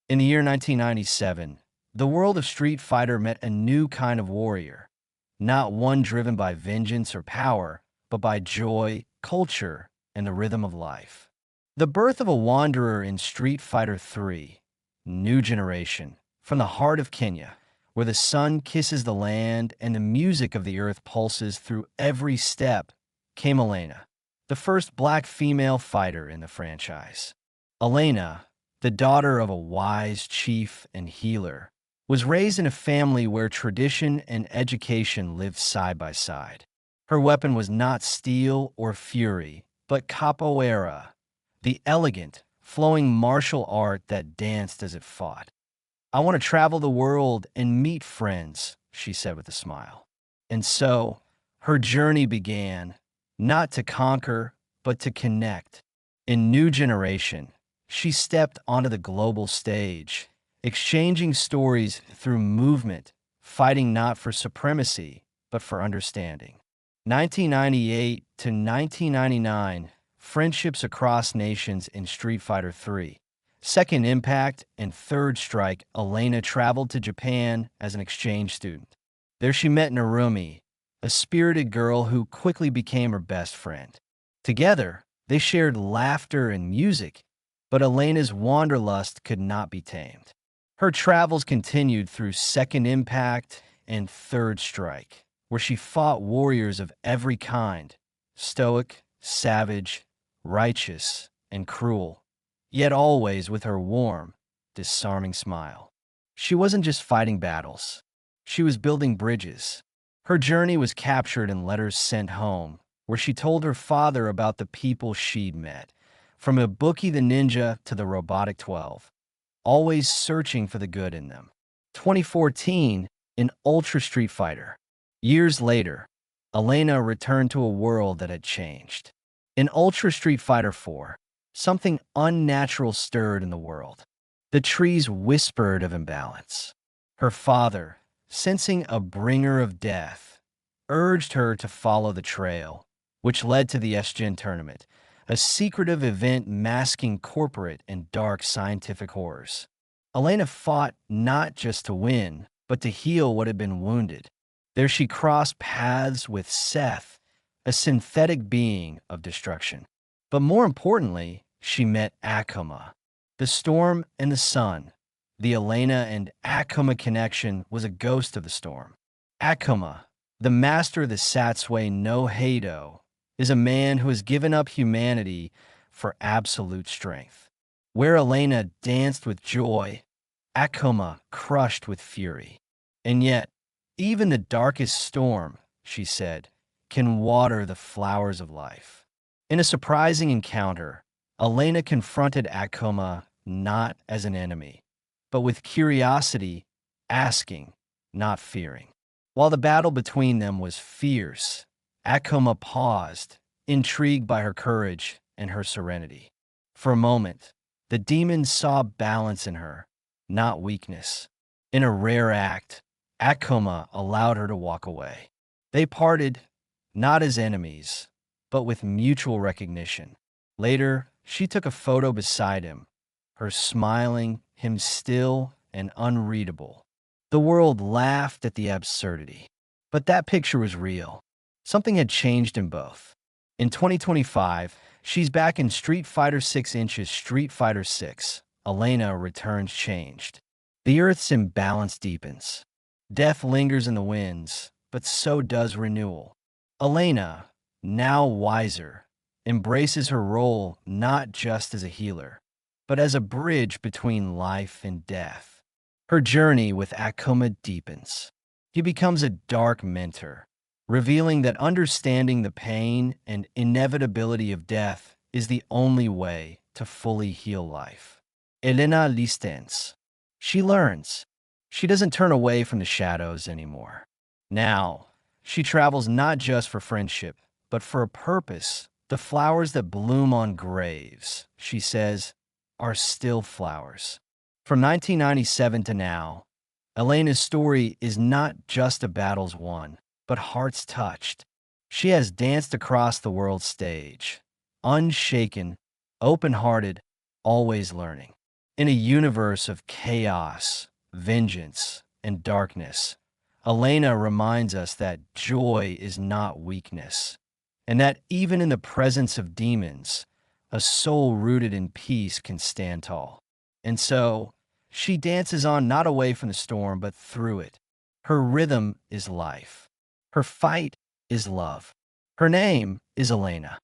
In the year 1997, the world of Street Fighter met a new kind of warrior, not one driven by vengeance or power, but by joy, culture, and the rhythm of life. The birth of a wanderer in Street Fighter III, New Generation, from the heart of Kenya, where the sun kisses the land and the music of the earth pulses through every step, came Elena, the first black female fighter in the franchise. Elena, the daughter of a wise chief and healer, was raised in a family where tradition and education lived side by side. Her weapon was not steel or fury, but capoeira, the elegant, flowing martial art that danced as it fought. "I want to travel the world and meet friends," she said with a smile. And so, her journey began, not to conquer, but to connect. In New Generation, she stepped onto the global stage, exchanging stories through movement, fighting not for supremacy, but for understanding. 1998 to 1999, friendships across nations in Street Fighter III. Second Impact and Third Strike, Elena traveled to Japan as an exchange student. There she met Narumi, a spirited girl who quickly became her best friend. Together, they shared laughter and music, but Elena's wanderlust could not be tamed. Her travels continued through Second Impact and Third Strike, where she fought warriors of every kind, stoic, savage, righteous, and cruel, yet always with her warm, disarming smile. She wasn't just fighting battles. She was building bridges. Her journey was captured in letters sent home, where she told her father about the people she'd met, from Ibuki the ninja to the robotic 12, always searching for the good in them. 2014, in Ultra Street Fighter. Years later, Elena returned to a world that had changed. In Ultra Street Fighter 4, something unnatural stirred in the world. The trees whispered of imbalance. Her father, sensing a bringer of death, urged her to follow the trail, which led to the SGen tournament, a secretive event masking corporate and dark scientific horrors. Elena fought not just to win, but to heal what had been wounded. There she crossed paths with Seth, a synthetic being of destruction. But more importantly, she met Akuma, the storm and the sun. The Elena and Akuma connection was a ghost of the storm. Akuma, the master of the Satsui no Hado, is a man who has given up humanity for absolute strength. Where Elena danced with joy, Akuma crushed with fury. And yet, even the darkest storm, she said, can water the flowers of life. In a surprising encounter, Elena confronted Akuma not as an enemy, but with curiosity, asking, not fearing. While the battle between them was fierce, Akuma paused, intrigued by her courage and her serenity. For a moment, the demon saw balance in her, not weakness. In a rare act, Akuma allowed her to walk away. They parted, not as enemies, but with mutual recognition. Later, she took a photo beside him, her smiling, him still and unreadable. The world laughed at the absurdity. But that picture was real. Something had changed in both. In 2025, she's back in Street Fighter 6 inches Street Fighter 6. Elena returns changed. The Earth's imbalance deepens. Death lingers in the winds, but so does renewal. Elena, now wiser, embraces her role not just as a healer, but as a bridge between life and death. Her journey with Akuma deepens. He becomes a dark mentor, revealing that understanding the pain and inevitability of death is the only way to fully heal life. Elena listens. She learns. She doesn't turn away from the shadows anymore. Now, she travels not just for friendship, but for a purpose. The flowers that bloom on graves, she says, are still flowers. From 1997 to now, Elena's story is not just a battles won, but hearts touched. She has danced across the world stage, unshaken, open-hearted, always learning. In a universe of chaos, vengeance, and darkness, Elena reminds us that joy is not weakness, and that even in the presence of demons, a soul rooted in peace can stand tall. And so, she dances on not away from the storm, but through it. Her rhythm is life. Her fight is love. Her name is Elena.